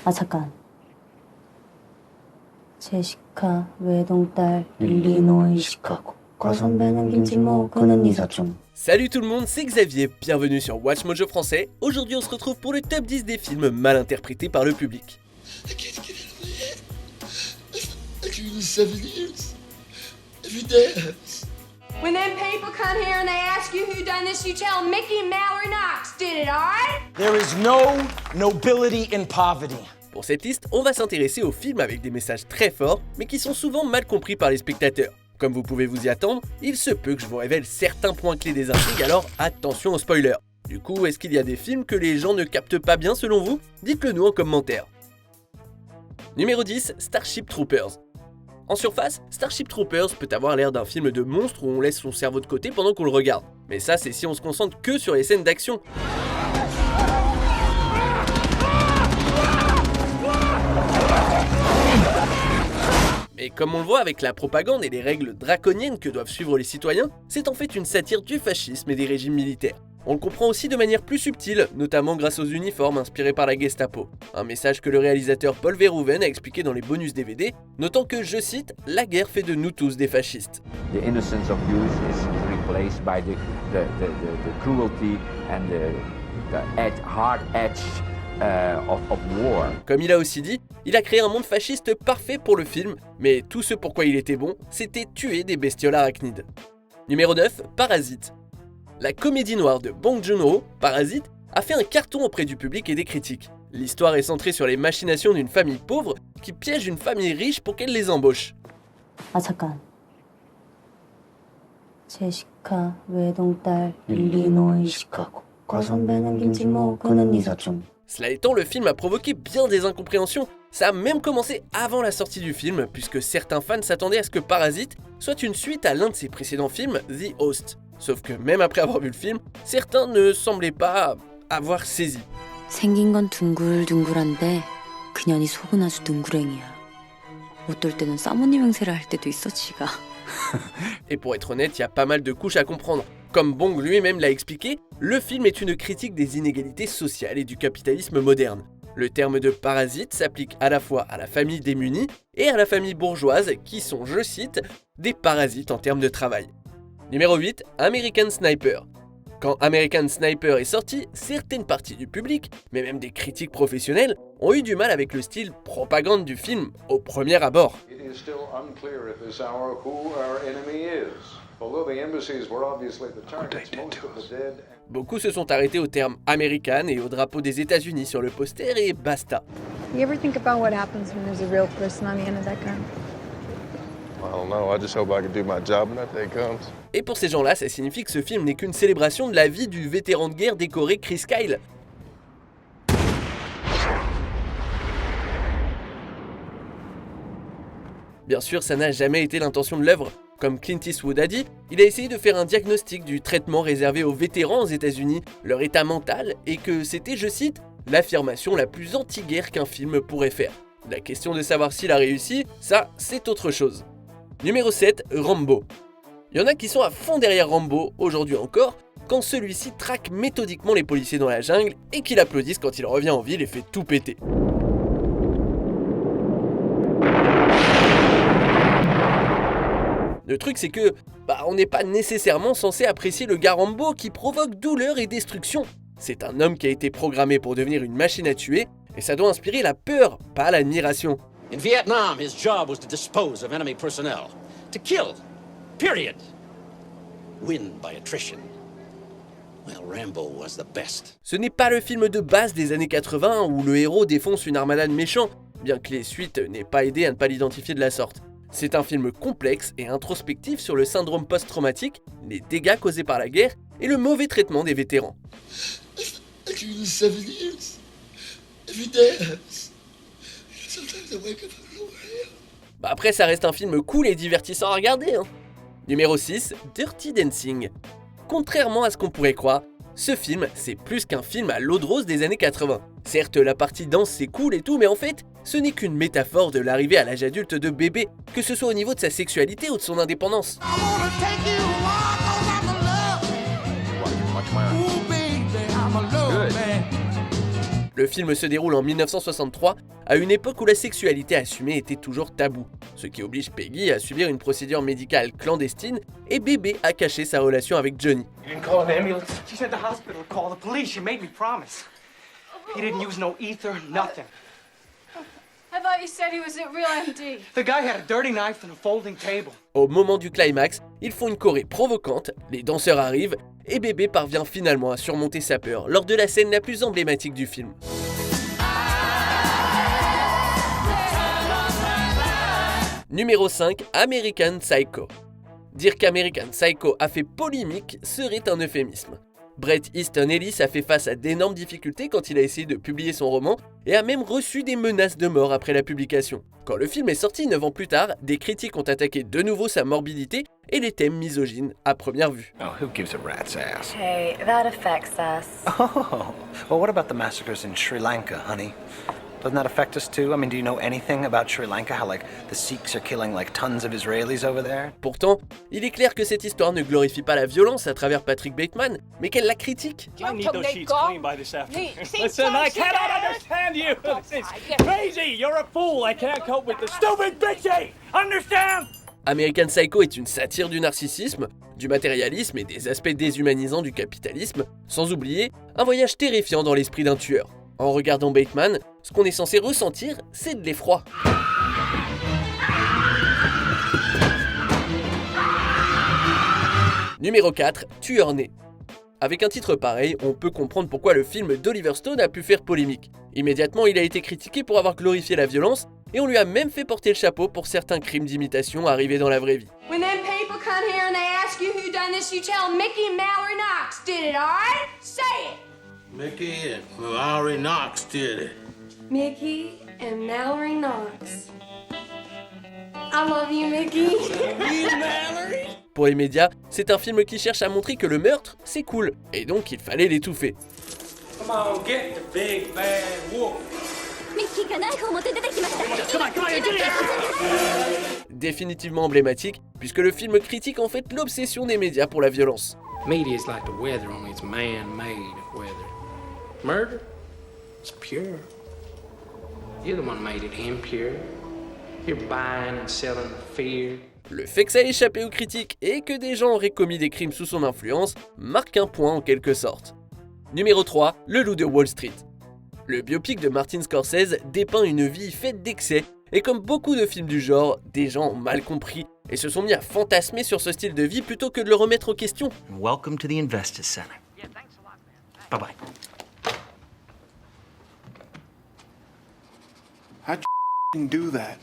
아 잠깐. 제시카 외동딸 일리노이 시카고 과선배는 김치모 그는 이사촌. Salut tout le monde, c'est Xavier, bienvenue sur Watch Mojo français. Aujourd'hui on se retrouve pour le top 10 des films mal interprétés par le public. I can't get it over yet. I've given you 7 years. Every day hurts. When them people come here and they ask you who done this, you tell them Mickey, Mallory, Knox did it, alright? There is no nobility in poverty. Pour cette liste, on va s'intéresser aux films avec des messages très forts, mais qui sont souvent mal compris par les spectateurs. Comme vous pouvez vous y attendre, il se peut que je vous révèle certains points clés des intrigues, alors attention aux spoilers. Du coup, est-ce qu'il y a des films que les gens ne captent pas bien selon vous? Dites-le nous en commentaire. Numéro 10, Starship Troopers. En surface, Starship Troopers peut avoir l'air d'un film de monstre où on laisse son cerveau de côté pendant qu'on le regarde. Mais ça, c'est si on se concentre que sur les scènes d'action. Et comme on le voit avec la propagande et les règles draconiennes que doivent suivre les citoyens, c'est en fait une satire du fascisme et des régimes militaires. On le comprend aussi de manière plus subtile, notamment grâce aux uniformes inspirés par la Gestapo. Un message que le réalisateur Paul Verhoeven a expliqué dans les bonus DVD, notant que, je cite, « La guerre fait de nous tous des fascistes ». The innocence of youth is replaced by the cruelty and the hard edge of war. Comme il a aussi dit, il a créé un monde fasciste parfait pour le film, mais tout ce pourquoi il était bon, c'était tuer des bestioles arachnides. Numéro 9, Parasite. La comédie noire de Bong Joon-ho, Parasite, a fait un carton auprès du public et des critiques. L'histoire est centrée sur les machinations d'une famille pauvre qui piège une famille riche pour qu'elle les embauche. 아 잠깐. 제시카 외동딸 일리노이 시카고 과선배는 김치모 그는 이사촌. Cela étant, le film a provoqué bien des incompréhensions. Ça a même commencé avant la sortie du film, puisque certains fans s'attendaient à ce que Parasite soit une suite à l'un de ses précédents films, The Host. Sauf que même après avoir vu le film, certains ne semblaient pas avoir saisi. 생긴 건 둥글둥글한데 그년이 속은 아주 둥그랭이야. 어떨 때는 사모님 행세를 할 때도 있어 지가. Et pour être honnête, il y a pas mal de couches à comprendre. Comme Bong lui-même l'a expliqué, le film est une critique des inégalités sociales et du capitalisme moderne. Le terme de parasite s'applique à la fois à la famille démunie et à la famille bourgeoise qui sont, je cite, des parasites en termes de travail. Numéro 8, American Sniper. Quand American Sniper est sorti, certaines parties du public, mais même des critiques professionnels, ont eu du mal avec le style propagande du film au premier abord. It is still unclear at this hour who our enemy is. Although the embassies were obviously the targets, most of the dead. Beaucoup se sont arrêtés au terme American et au drapeau des États-Unis sur le poster et basta. You ever think about what happens when there's a real person on the end of that gun? I don't know. I just hope I can do my job when that day comes. Et pour ces gens-là, ça signifie que ce film n'est qu'une célébration de la vie du vétéran de guerre décoré Chris Kyle. Bien sûr, ça n'a jamais été l'intention de l'œuvre. Comme Clint Eastwood a dit, il a essayé de faire un diagnostic du traitement réservé aux vétérans aux États-Unis, leur état mental, et que c'était, je cite, l'affirmation la plus anti-guerre qu'un film pourrait faire. La question de savoir s'il a réussi, ça, c'est autre chose. Numéro 7, Rambo. Il y en a qui sont à fond derrière Rambo, aujourd'hui encore, quand celui-ci traque méthodiquement les policiers dans la jungle et qu'il applaudisse quand il revient en ville et fait tout péter. Le truc c'est que, on n'est pas nécessairement censé apprécier le gars Rambo qui provoque douleur et destruction. C'est un homme qui a été programmé pour devenir une machine à tuer, et ça doit inspirer la peur, pas l'admiration. In Vietnam, his job was to dispose of enemy personnel. To kill. Period. Win by attrition. Well, Rambo was the best. Ce n'est pas le film de base des années 80 où le héros défonce une armada de méchants, bien que les suites n'aient pas aidé à ne pas l'identifier de la sorte. C'est un film complexe et introspectif sur le syndrome post-traumatique, les dégâts causés par la guerre et le mauvais traitement des vétérans. I've given you 7 years. Every day hurts. Sometimes I wake up, I don't know where I am. Après, ça reste un film cool et divertissant à regarder. Numéro 6, Dirty Dancing. Contrairement à ce qu'on pourrait croire, ce film, c'est plus qu'un film à l'eau de rose des années 80. Certes, la partie danse c'est cool et tout, mais en fait, ce n'est qu'une métaphore de l'arrivée à l'âge adulte de bébé, que ce soit au niveau de sa sexualité ou de son indépendance. Le film se déroule en 1963, à une époque où la sexualité assumée était toujours taboue, ce qui oblige Peggy à subir une procédure médicale clandestine et Bébé à cacher sa relation avec Johnny. You didn't call an ambulance? She said the hospital would call the police. She made me promise. He didn't use no ether, nothing. I thought you said he was at Real MD. The guy had a dirty knife and a folding table. Au moment du climax, ils font une choré provocante, les danseurs arrivent, et Bébé parvient finalement à surmonter sa peur lors de la scène la plus emblématique du film. Numéro 5, American Psycho. Dire qu'American Psycho a fait polémique serait un euphémisme. Bret Easton Ellis a fait face à d'énormes difficultés quand il a essayé de publier son roman et a même reçu des menaces de mort après la publication. Quand le film est sorti 9 ans plus tard, des critiques ont attaqué de nouveau sa morbidité et les thèmes misogynes à première vue. Oh, who gives a rat's ass? Hey, that affects us. Oh, well, what about the massacres in Sri Lanka, honey? Doesn't that affect us too? I mean, do you know anything about Sri Lanka? How, like, the Sikhs are killing, like, tons of Israelis over there? Pourtant, il est clair que cette histoire ne glorifie pas la violence à travers Patrick Bateman, mais qu'elle la critique. I need those sheets clean by this afternoon. Listen, I cannot understand you. This is crazy. You're a fool. I can't cope with the stupid bitchy. Understand? American Psycho est une satire du narcissisme, du matérialisme et des aspects déshumanisants du capitalisme, sans oublier un voyage terrifiant dans l'esprit d'un tueur. En regardant Bateman, ce qu'on est censé ressentir, c'est de l'effroi. Numéro 4, Tueur né. Avec un titre pareil, on peut comprendre pourquoi le film d'Oliver Stone a pu faire polémique. Immédiatement, il a été critiqué pour avoir glorifié la violence, et on lui a même fait porter le chapeau pour certains crimes d'imitation arrivés dans la vraie vie. When them people come here and they ask you who done this, you tell Mickey and Mallory Knox did it, alright? Say it! Mickey and Mallory Knox did it. Mickey and Mallory Knox. I love you, Mickey. Mallory? Pour les médias, c'est un film qui cherche à montrer que le meurtre, c'est cool, et donc il fallait l'étouffer. Come on, get the big bad wolf. Définitivement emblématique, puisque le film critique en fait l'obsession des médias pour la violence. Media is like the weather, only it's man-made weather. Murder? It's pure. You're the one who made it impure. You're buying and selling fear. Le fait que ça ait échappé aux critiques et que des gens auraient commis des crimes sous son influence marque un point en quelque sorte. Numéro 3, Le Loup de Wall Street. Le biopic de Martin Scorsese dépeint une vie faite d'excès et comme beaucoup de films du genre, des gens ont mal compris et se sont mis à fantasmer sur ce style de vie plutôt que de le remettre en question. Welcome to the Investors Center. Bye-bye. How'd you do that?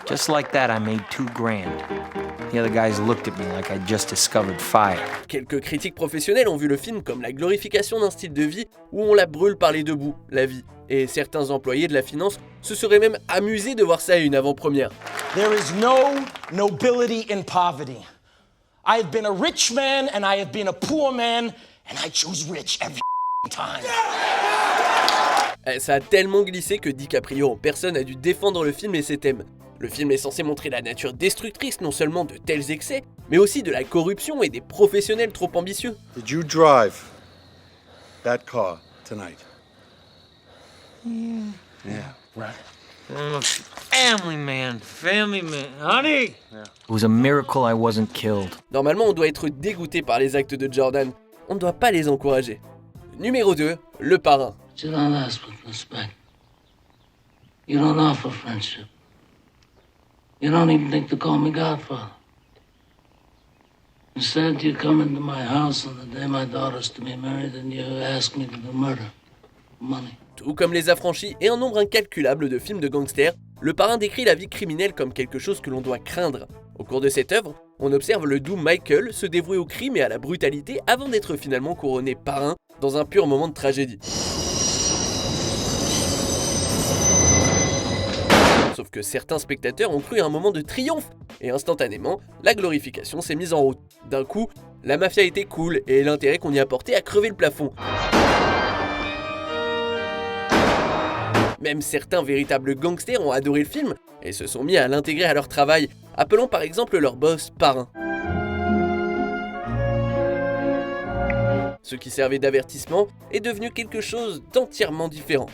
Just like that, I made $2,000. The other guys looked at me like I'd just discovered fire. Quelques critiques professionnels ont vu le film comme la glorification d'un style de vie où on la brûle par les deux bouts, la vie. Et certains employés de la finance se seraient même amusés de voir ça à une avant-première. There is no nobility in poverty. I have been a rich man and I have been a poor man and I choose rich every time. Ça a tellement glissé que DiCaprio en personne a dû défendre le film et ses thèmes. Le film est censé montrer la nature destructrice non seulement de tels excès, mais aussi de la corruption et des professionnels trop ambitieux. Did you drive that car tonight? Yeah, right. Family man, honey! It was a miracle I wasn't killed. Normalement, on doit être dégoûté par les actes de Jordan. On ne doit pas les encourager. Numéro 2, Le Parrain. You don't ask with respect. You don't offer friendship. You don't even think to call me Godfather. Instead, you come into my house on the day my daughter's to be married and you ask me to do murder. Money. Tout comme Les Affranchis et un nombre incalculable de films de gangsters, Le Parrain décrit la vie criminelle comme quelque chose que l'on doit craindre. Au cours de cette œuvre, on observe le doux Michael se dévouer au crime et à la brutalité avant d'être finalement couronné parrain dans un pur moment de tragédie. Sauf que certains spectateurs ont cru à un moment de triomphe, et instantanément, la glorification s'est mise en route. D'un coup, la mafia était cool, et l'intérêt qu'on y apportait a crevé le plafond. Même certains véritables gangsters ont adoré le film, et se sont mis à l'intégrer à leur travail, appelant par exemple leur boss parrain. Ce qui servait d'avertissement est devenu quelque chose d'entièrement différent.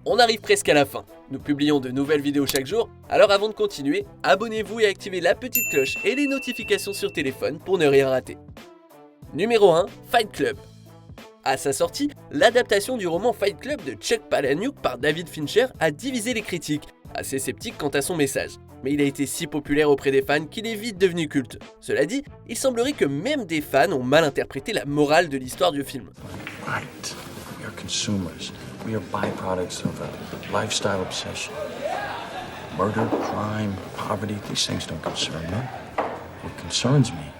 On arrive presque à la fin. Nous publions de nouvelles vidéos chaque jour, alors avant de continuer, abonnez-vous et activez la petite cloche et les notifications sur téléphone pour ne rien rater. Numéro 1, Fight Club. À sa sortie, l'adaptation du roman Fight Club de Chuck Palahniuk par David Fincher a divisé les critiques, assez sceptiques quant à son message. Mais il a été si populaire auprès des fans qu'il est vite devenu culte. Cela dit, il semblerait que même des fans ont mal interprété la morale de l'histoire du film. Right. We are consumers. We are byproducts of a lifestyle obsession. Murder, crime, poverty, these things don't concern me. What concerns me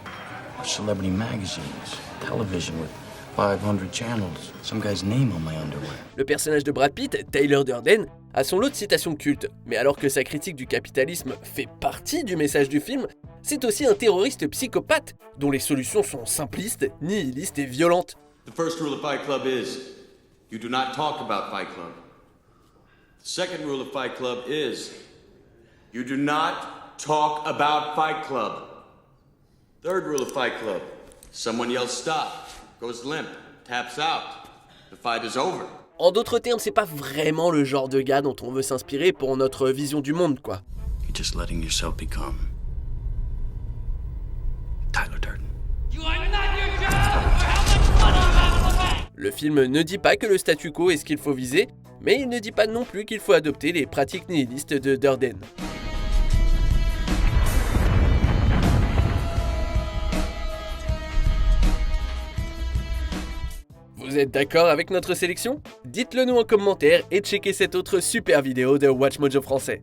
are celebrity magazines, television with 500 channels, some guy's name on my underwear. Le personnage de Brad Pitt, Tyler Durden, a son lot de citations cultes, mais alors que sa critique du capitalisme fait partie du message du film, c'est aussi un terroriste psychopathe dont les solutions sont simplistes, nihilistes et violentes. The first rule of Fight Club is, you do not talk about Fight Club. The second rule of Fight Club is, you do not talk about Fight Club. Third rule of Fight Club, someone yells stop, goes limp, taps out, the fight is over. En d'autres termes, c'est pas vraiment le genre de gars dont on veut s'inspirer pour notre vision du monde, quoi. You're just letting yourself become Tyler Durden. Le film ne dit pas que le statu quo est ce qu'il faut viser, mais il ne dit pas non plus qu'il faut adopter les pratiques nihilistes de Durden. Vous êtes d'accord avec notre sélection ? Dites-le nous en commentaire et checkez cette autre super vidéo de WatchMojo français.